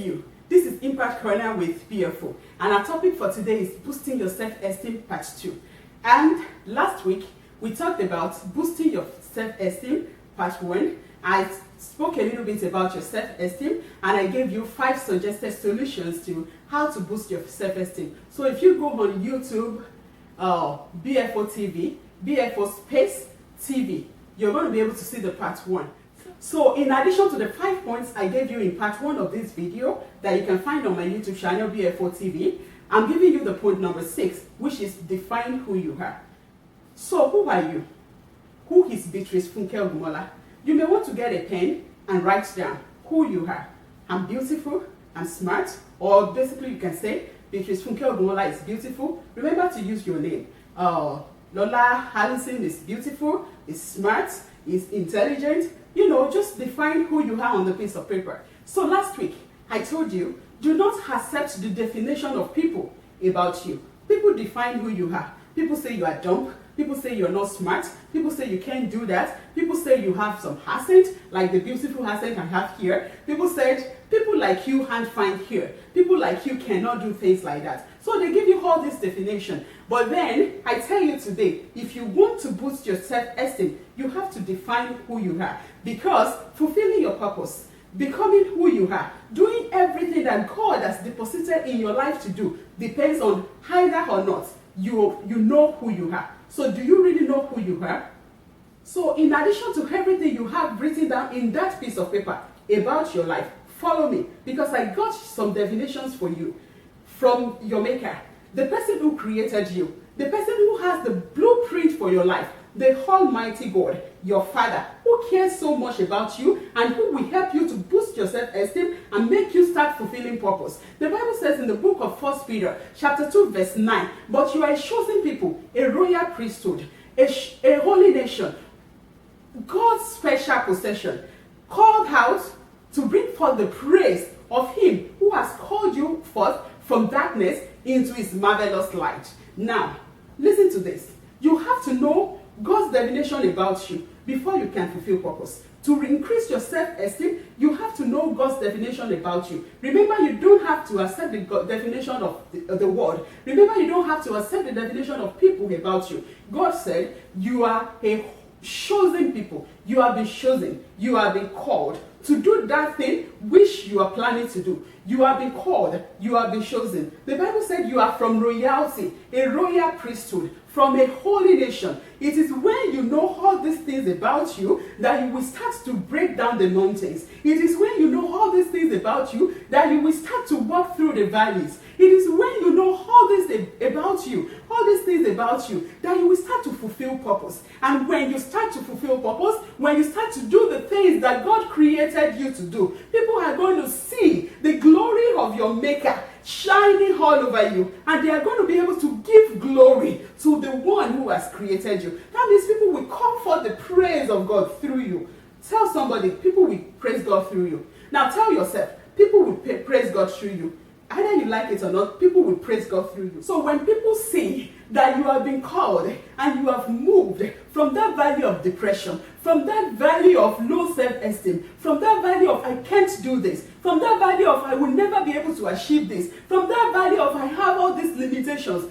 you. This is Impact Corner with PFO, and our topic for today is boosting your self-esteem part 2. And last week we talked about boosting your self-esteem part 1. I spoke a little bit about your self-esteem and I gave you 5 suggested solutions to how to boost your self-esteem. So if you go on YouTube, BFO TV, BFO Space TV, you're going to be able to see the part 1. So in addition to the 5 points I gave you in part 1 of this video that you can find on my YouTube channel BFO TV, I'm giving you the point number 6, which is define who you are. So who are you? Who is Beatrice Funke Ogunmola? You may want to get a pen and write down who you are. I'm beautiful, I'm smart, or basically you can say Beatrice Funke Ogunmola is beautiful. Remember to use your name. Lola Allison is beautiful, is smart, is intelligent. You know, just define who you are on the piece of paper. So last week, I told you, do not accept the definition of people about you. People define who you are. People say you are dumb. People say you're not smart. People say you can't do that. People say you have some accent, like the beautiful accent I have here. People said, people like you can't find here. People like you cannot do things like that. So they give you all this definition. But then, I tell you today, if you want to boost your self-esteem, you have to define who you are. Because fulfilling your purpose, becoming who you are, doing everything that God has deposited in your life to do, depends on either or not you know who you are. So do you really know who you are? So in addition to everything you have written down in that piece of paper about your life, follow me, because I got some definitions for you from your maker, the person who created you, the person who has the blueprint for your life, the Almighty God, your Father, who cares so much about you and who will help you to boost your self-esteem and make you start fulfilling purpose. The Bible says in the book of 1 Peter, chapter 2, verse 9, but you are a chosen people, a royal priesthood, a holy nation, God's special possession, called out to bring forth the praise of Him who has called you forth from darkness into His marvelous light. Now, listen to this. You have to know God's definition about you before you can fulfill purpose. To increase your self-esteem, you have to know God's definition about you. Remember, you don't have to accept the definition of the world. Remember, you don't have to accept the definition of people about you. God said, you are a chosen people. You have been chosen. You have been called to do that thing which you are planning to do. You have been called. You have been chosen. The Bible said you are from royalty, a royal priesthood, from a holy nation. It is when you know all these things about you that you will start to break down the mountains. It is when you know all these things about you that you will start to walk through the valleys. It is when you know all this about you, all these things about you, that you will start to fulfill purpose. And when you start to fulfill purpose, when you start to do the things that God created you to do, people are going to see the glory of your Maker shining all over you, and they are going to be able to give glory to the one who has created you. That means people will call for the praise of God through you. Tell somebody, people will praise God through you. Now tell yourself, people will praise God through you. Either you like it or not, people will praise God through you. So when people see that you have been called and you have moved from that valley of depression, from that valley of low self-esteem, from that valley of I can't do this, from that valley of I will never be able to achieve this, from that valley of I have all these limitations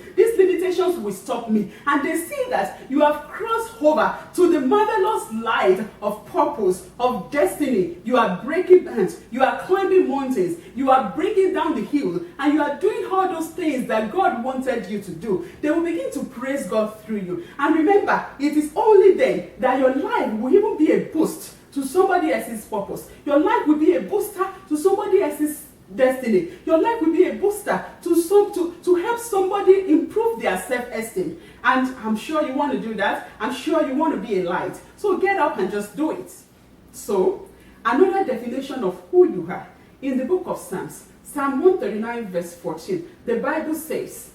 will stop me, and they see that you have crossed over to the marvelous light of purpose, of destiny. You are breaking bands, you are climbing mountains, you are breaking down the hill, and you are doing all those things that God wanted you to do. They will begin to praise God through you. And remember, it is only then that your life will even be a boost to somebody else's purpose. Your life will be a booster to somebody else's destiny. Your life will be a booster to help somebody improve their self-esteem. And I'm sure you want to do that. I'm sure you want to be a light. So get up and just do it. So, another definition of who you are. In the book of Psalms, Psalm 139 verse 14, the Bible says,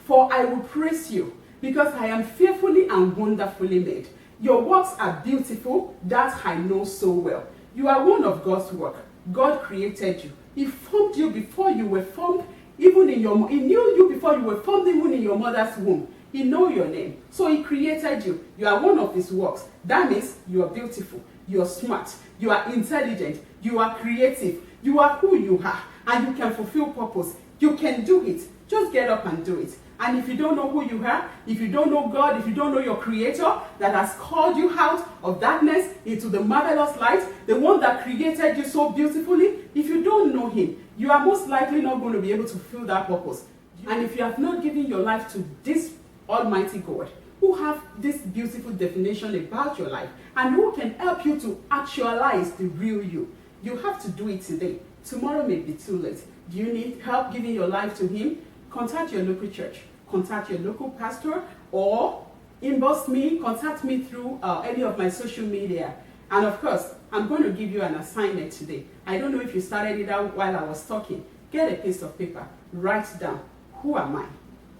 for I will praise you, because I am fearfully and wonderfully made. Your works are beautiful, that I know so well. You are one of God's work. God created you. He formed you before you were formed, He knew you before you were formed, even in your mother's womb. He knows your name. So He created you. You are one of His works. That means you are beautiful, you are smart, you are intelligent, you are creative, You are who you are, and you can fulfill purpose. You can do it. Just get up and do it. And if you don't know who you are, if you don't know God, if you don't know your Creator that has called you out of darkness into the marvelous light, the one that created you so beautifully, if you don't know Him, you are most likely not going to be able to fulfill that purpose. And if you have not given your life to this Almighty God, who have this beautiful definition about your life and who can help you to actualize the real you, you have to do it today. Tomorrow may be too late. Do you need help giving your life to Him? Contact your local church, contact your local pastor, or inbox me, contact me through any of my social media. And of course, I'm going to give you an assignment today. I don't know if you started it out while I was talking. Get a piece of paper, write down, who am I?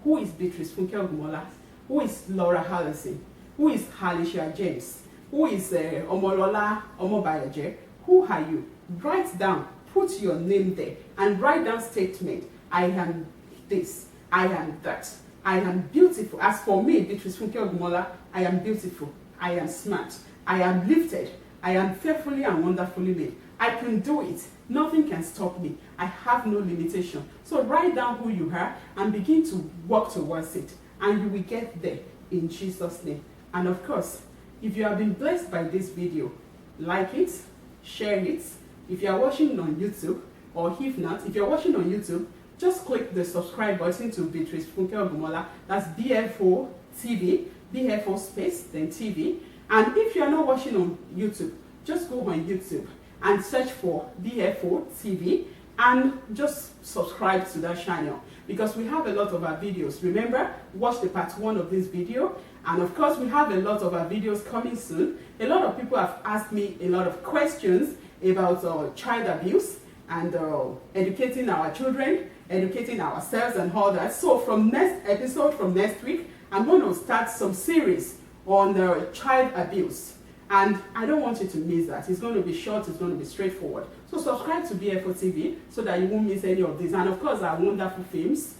Who is Beatrice Funke Ogunmola? Who is Laura Hallison? Who is Halisha James? Who is Omolola Omobayaje? Who are you? Write down, put your name there, and write down statement. I am this, I am that, I am beautiful. As for me, Beatrice Funke Ogunmola, I am beautiful, I am smart, I am lifted, I am fearfully and wonderfully made. I can do it. Nothing can stop me. I have no limitation. So write down who you are and begin to work towards it. And you will get there in Jesus' name. And of course, if you have been blessed by this video, like it, share it. If you are watching on YouTube, or if not, if you're watching on YouTube, just click the subscribe button to Beatrice Funke Ogunmola. That's BFO TV, BFO space, then TV. And if you are not watching on YouTube, just go on YouTube and search for BFO TV and just subscribe to that channel, because we have a lot of our videos. Remember, watch the part 1 of this video, and of course we have a lot of our videos coming soon. A lot of people have asked me a lot of questions about child abuse and educating our children, educating ourselves and all that. So from next episode, from next week, I'm going to start some series on child abuse. And I don't want you to miss that. It's going to be short, it's going to be straightforward. So subscribe to BFO TV so that you won't miss any of these. And of course, our wonderful films,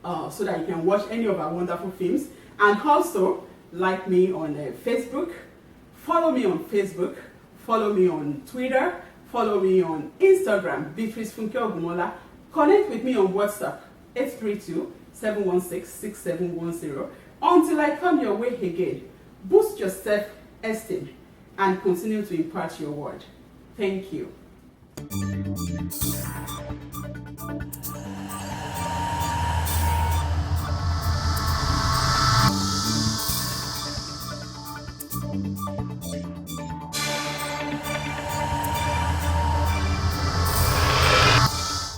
so that you can watch any of our wonderful films. And also, like me on Facebook, follow me on Facebook, follow me on Twitter, follow me on Instagram, Beatrice Funke Ogunmola. Connect with me on WhatsApp, 832-716-6710. Until I come your way again, boost your self-esteem and continue to impart your word. Thank you.